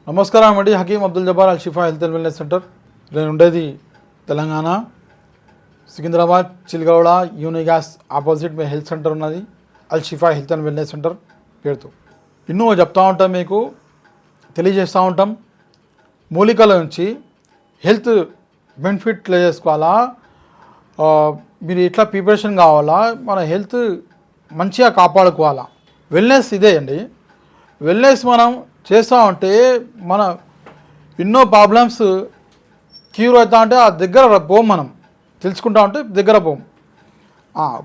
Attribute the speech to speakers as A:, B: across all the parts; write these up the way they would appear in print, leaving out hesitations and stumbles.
A: నమస్కారం అండి. హకీం అబ్దుల్ జబ్బార్ అల్ షిఫా health and wellness centre. నేను ఉండేది తెలంగాణ సికింద్రాబాద్ చిల్గౌడ యూనిగ్యాస్ ఆపోజిట్ మీ హెల్త్ సెంటర్ ఉన్నది. అల్ షిఫా హెల్త్ అండ్ వెల్నెస్ సెంటర్ పేరుతో ఎన్నో చెప్తూ ఉంటాం, మీకు తెలియజేస్తూ ఉంటాం. మూలికల నుంచి హెల్త్ బెనిఫిట్ చేసుకోవాలా, మీరు ఎట్లా ప్రిపరేషన్ కావాలా, మన హెల్త్ మంచిగా కాపాడుకోవాలా. వెల్నెస్ ఇదే అండి. వెల్నెస్ మనం చేస్తూ ఉంటే మన ఎన్నో ప్రాబ్లమ్స్ క్యూర్ అవుతా ఉంటే ఆ దగ్గర పోం, మనం తెలుసుకుంటా ఉంటే దగ్గర పోం.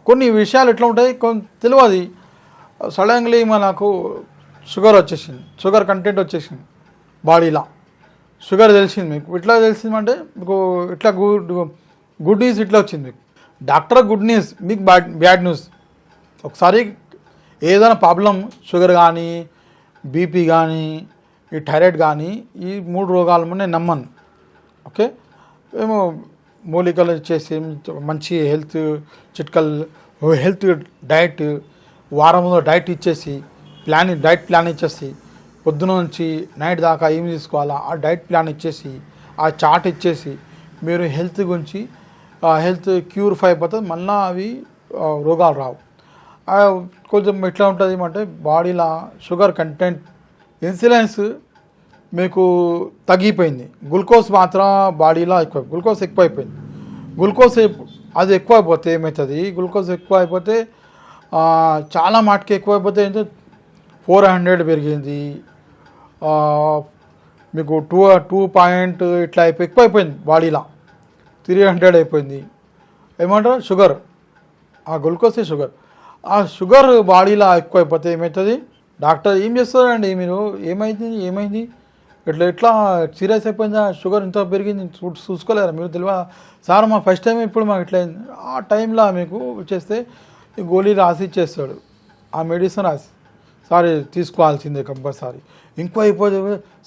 A: కొన్ని విషయాలు ఎట్లా ఉంటాయి కొన్ని తెలియదు. సడన్లీ మనకు షుగర్ వచ్చేసింది, షుగర్ కంటెంట్ వచ్చేసింది బాడీలో, షుగర్ తెలిసింది. మీకు ఇట్లా తెలిసిందంటే మీకు ఇట్లా గుడ్ న్యూస్ ఇట్లా వచ్చింది. మీకు డాక్టర్ గుడ్ న్యూస్, మీకు బ్యాడ్ న్యూస్. ఒకసారి ఏదైనా ప్రాబ్లం షుగర్ కానీ బీపీ కానీ ఈ థైరాయిడ్ కానీ ఈ 3 రోగాలు నేను నమ్మను. ఓకే, మేము మూలికలు ఇచ్చేసి మంచి హెల్త్ చిట్కలు, హెల్త్ డైట్, వారంలో డైట్ ఇచ్చేసి డైట్ ప్లాన్ ఇచ్చేసి పొద్దున నుంచి నైట్ దాకా ఏమి తీసుకోవాలా ఆ డైట్ ప్లాన్ ఇచ్చేసి ఆ చార్ట్ ఇచ్చేసి మీరు హెల్త్ గురించి హెల్త్ క్యూరిఫై అయిపోతుంది. మళ్ళీ అవి రోగాలు రావు. కొంచెం ఎట్లా ఉంటుంది అంటే బాడీలో షుగర్ కంటెంట్, ఇన్సులిన్స్ మీకు తగ్గిపోయింది. గ్లూకోజ్ మాత్రం బాడీలో గ్లూకోజ్ ఎక్కువైపోయింది. గ్లూకోజ్ అది ఎక్కువ అయిపోతే ఏమవుతుంది, గ్లూకోజ్ ఎక్కువ అయిపోతే చాలా మాటకి ఎక్కువ అయిపోతే 400 పెరిగింది, మీకు 2 ఇట్లా ఎక్కువ అయిపోయింది బాడీలో, 300 అయిపోయింది. ఏమంటారు షుగర్, ఆ గ్లూకోజే షుగర్. ఆ షుగర్ బాడీలో ఎక్కువైపోతే ఏమవుతుంది, డాక్టర్ ఏం చేస్తారండి మీరు, ఏమైంది ఎట్లా సీరియస్ అయిపోయిందా, షుగర్ ఇంత పెరిగింది చూసుకోలేరా మీరు, తెలియదా సార్ మా ఫస్ట్ టైం ఇప్పుడు మాకు ఇట్లా అయింది. ఆ టైంలో మీకు వచ్చేస్తే ఈ గోళీ రాసి ఇచ్చేస్తాడు, ఆ మెడిసిన్ రాసి సార్ తీసుకోవాల్సిందే కంపల్సరీ. ఇంకో అయిపోతే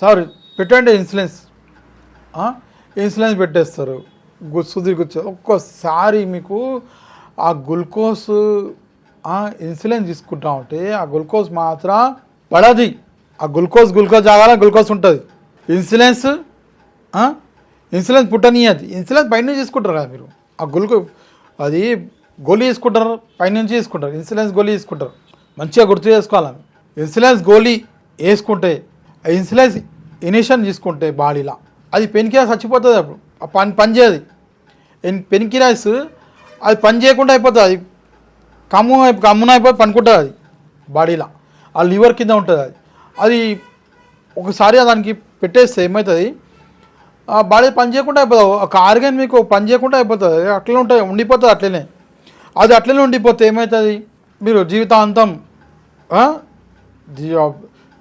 A: సార్ పెట్టండి ఇన్సులిన్స్ పెట్టేస్తారు, సుధీర్ కూర్చో. ఒక్కోసారి మీకు ఆ గ్లూకోజ్ ఇన్సులిన్ తీసుకుంటా ఉంటే ఆ గ్లూకోజ్ మాత్రం పడది. ఆ గ్లూకోజ్ జాగాల గ్లూకోజ్ ఉంటుంది. ఇన్సులిన్స్ పుట్టనీయది. ఇన్సులిన్స్ పైన తీసుకుంటారు కదా మీరు, ఆ అది గోళీ తీసుకుంటారు, పైనుంచి తీసుకుంటారు. ఇన్సులిన్స్ గోళీ తీసుకుంటారు, మంచిగా గుర్తు చేసుకోవాలి. ఇన్సులిన్స్ గోళీ వేసుకుంటే ఆ ఇన్సులిన్స్ ఇనిషన్ తీసుకుంటే బాడీలో అది పెన్కిరాస్ చచ్చిపోతుంది. అప్పుడు పని చేయదు. పెన్కిరాస్ అది పని చేయకుండా అయిపోతుంది, అది కమ్మున అయిపోయి పనుకుంటుంది అది బాడీలో, ఆ లివర్ కింద ఉంటుంది. అది ఒకసారి దానికి పెట్టేస్తే ఏమవుతుంది, ఆ బాడీ పని చేయకుండా అయిపోతుంది. ఒక ఆర్గన్ మీకు పని చేయకుండా అయిపోతుంది, అట్లనే ఉంటుంది, ఉండిపోతుంది అట్లనే. అది అట్లనే ఉండిపోతే ఏమవుతుంది, మీరు జీవితాంతం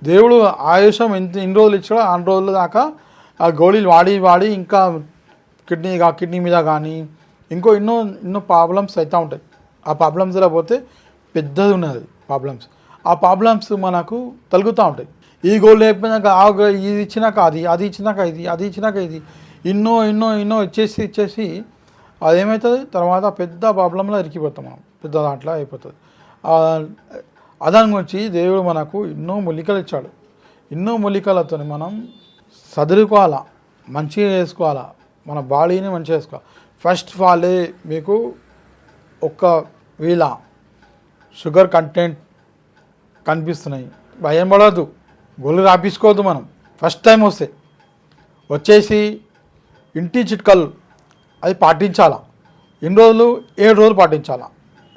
A: దేవుడు ఆయుషం ఎన్ని రోజులు ఇచ్చాడో అన్ని రోజుల దాకా ఆ గోళీలు వాడి ఇంకా కిడ్నీ మీద కానీ ఇంకో ఎన్నో ప్రాబ్లమ్స్ అవుతూ ఉంటాయి. ఆ ప్రాబ్లమ్స్లో పోతే పెద్దది ఉన్నది ప్రాబ్లమ్స్. ఆ ప్రాబ్లమ్స్ మనకు తలుగుతూ ఉంటాయి. ఈ గోల్ అయిపోయినాక ఇది ఇచ్చినాక అది ఇచ్చినాక అది ఇచ్చినాక ఇది ఎన్నో ఇచ్చేసి అదేమవుతుంది, తర్వాత పెద్ద ప్రాబ్లంలో ఇరికిపోతాం మనం, పెద్ద దాంట్లో అయిపోతుంది. దాని గురించి దేవుడు మనకు ఎన్నో మూలికలు ఇచ్చాడు. ఎన్నో మూలికలతో మనం చదువుకోవాలా, మంచిగా చేసుకోవాలా, మన బాడీని మంచిగా చేసుకోవాలి. ఫస్ట్ ఆఫ్ ఆల్ మీకు ఒకవేళ షుగర్ కంటెంట్ కనిపిస్తున్నాయి, భయం పడవద్దు, గొల్లు రాపించుకోవద్దు. మనం ఫస్ట్ టైం వచ్చేసి ఇంటి చిట్కలు అది పాటించాలా. ఎన్ని రోజులు, 7 రోజులు పాటించాలా.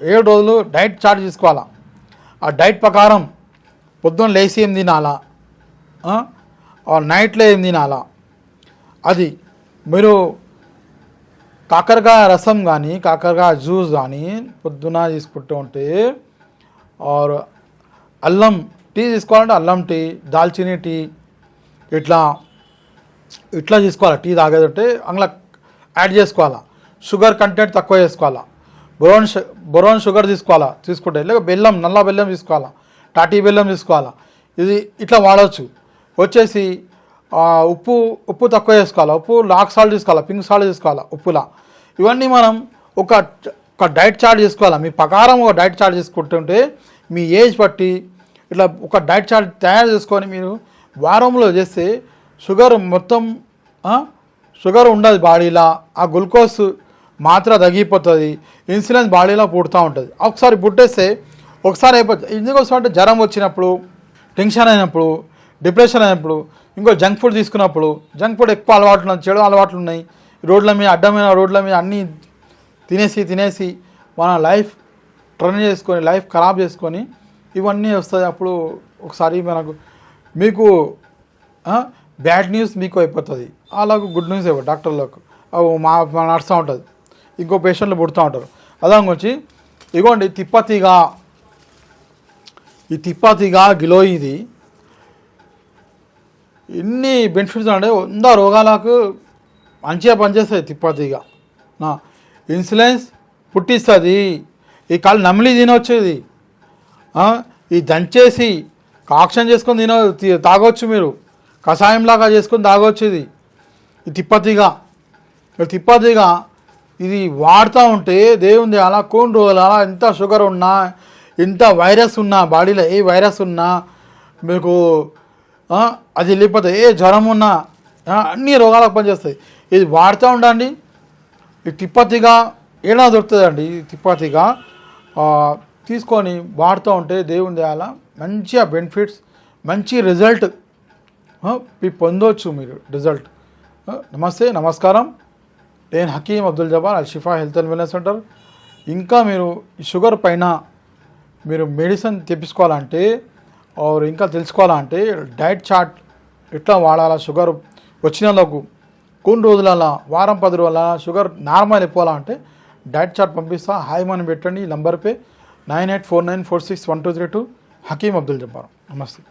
A: 7 రోజులు డైట్ చార్ట్ చేసుకోవాలా. ఆ డైట్ ప్రకారం పొద్దున్న లేచి ఏం తినాలా, నైట్లో ఏం తినాలా, అది మీరు కాకరకాయ రసం కానీ కాకరకాయ జ్యూస్ కానీ పొద్దున తీసుకుంటూ ఉంటే, ఆర్ అల్లం టీ తీసుకోవాలంటే అల్లం టీ, దాల్చిని టీ ఇట్లా తీసుకోవాలి. టీ తాగేదంటే అందులో యాడ్ చేసుకోవాలా. షుగర్ కంటెంట్ తక్కువ చేసుకోవాలా. బొరోన్ షుగర్ తీసుకుంటే లేక బెల్లం, నల్ల బెల్లం తీసుకోవాలా, టాటీ బెల్లం తీసుకోవాలా. ఇది ఇట్లా వాడవచ్చు. వచ్చేసి ఉప్పు తక్కువ వేసుకోవాలి. ఉప్పు లాక్ సాల్ట్ తీసుకోవాలి, పింక్ సాల్ట్ తీసుకోవాలి ఉప్పులా. ఇవన్నీ మనం ఒక డైట్ చార్ట్ చేసుకోవాలి. మీ ప్రకారం ఒక డైట్ చార్ట్ చేసుకుంటుంటే మీ ఏజ్ బట్టి ఇట్లా ఒక డైట్ చార్ట్ తయారు చేసుకొని మీరు వారంలో చేస్తే షుగర్ మొత్తం షుగర్ ఉండదు బాడీలో, ఆ గ్లూకోజ్ మాత్ర తగ్గిపోతుంది, ఇన్సులిన్ బాడీలో పుడుతూ ఉంటుంది. ఒకసారి పుట్టేస్తే ఒకసారి అయిపోతుంది. ఎందుకోసం అంటే జ్వరం వచ్చినప్పుడు, టెన్షన్ అయినప్పుడు, డిప్రెషన్ అయినప్పుడు, ఇంకో జంక్ ఫుడ్ తీసుకున్నప్పుడు, జంక్ ఫుడ్ ఎక్కువ అలవాట్లు ఉన్నాయి, చెడు అలవాట్లు ఉన్నాయి, రోడ్ల మీద అడ్డమైన రోడ్ల మీద అన్నీ తినేసి మన లైఫ్ టర్న్ చేసుకొని లైఫ్ ఖరాబ్ చేసుకొని ఇవన్నీ వస్తాయి. అప్పుడు ఒకసారి మీకు బ్యాడ్ న్యూస్ మీకు అయిపోతుంది, అలాగే గుడ్ న్యూస్ అయిపోతుంది డాక్టర్లకు. మా నడుస్తూ ఉంటుంది, ఇంకో పేషెంట్లు పుడుతూ ఉంటారు. అలా వచ్చి ఇగోండి తిప్పతీగ గిలో ఇది ఎన్ని బెనిఫిట్స్ అంటే 100 రోగాలకు మంచిగా పనిచేస్తుంది తిప్పతీగ. ఇన్సులిన్స్ పుట్టిస్తుంది, ఈ కాళ్ళు నమిలి తినొచ్చేది, ఈ దంచేసి కాక్షన్ చేసుకొని తాగొచ్చు, మీరు కషాయంలాగా చేసుకొని తాగొచ్చు. ఈ తిప్పతీగ ఇది వాడుతూ ఉంటే దేవుంది అలా కొన్ని రోజులు అలా ఎంత షుగర్ ఉన్నా, ఎంత వైరస్ ఉన్నా, బాడీలో ఏ వైరస్ ఉన్నా మీకు అది వెళ్ళిపోతుంది. ఏ జ్వరం ఉన్నా అన్ని రోగాలకు పనిచేస్తాయి. ఇది వాడుతూ ఉండండి. ఈ తిప్పతీగ ఏడా దొరుకుతుందండి. ఈ తిప్పతీగ తీసుకొని వాడుతూ ఉంటే దేవుని దయాల మంచిగా బెనిఫిట్స్, మంచి రిజల్ట్ పొందవచ్చు మీరు రిజల్ట్. నమస్తే, నమస్కారం. నేను హకీం అబ్దుల్ జబార్, అల్ షిఫా హెల్త్ అండ్ వెల్నెస్ సెంటర్. ఇంకా మీరు షుగర్ పైన మీరు మెడిసిన్ తెప్పించుకోవాలంటే ఇంకా తెలుసుకోవాలంటే డైట్ చార్ట్ ఎట్లా వాడాలా, షుగర్ వచ్చిన వాళ్ళకు కొన్ని రోజులలో, వారం 10 రోజుల షుగర్ నార్మల్ అయిపోవాలంటే డైట్ చార్ట్ పంపిస్తా. హాయ్ మని పెట్టండి. ఈ నంబర్ పే 9849461232. హకీం అబ్దుల్ జబ్బార్. నమస్తే.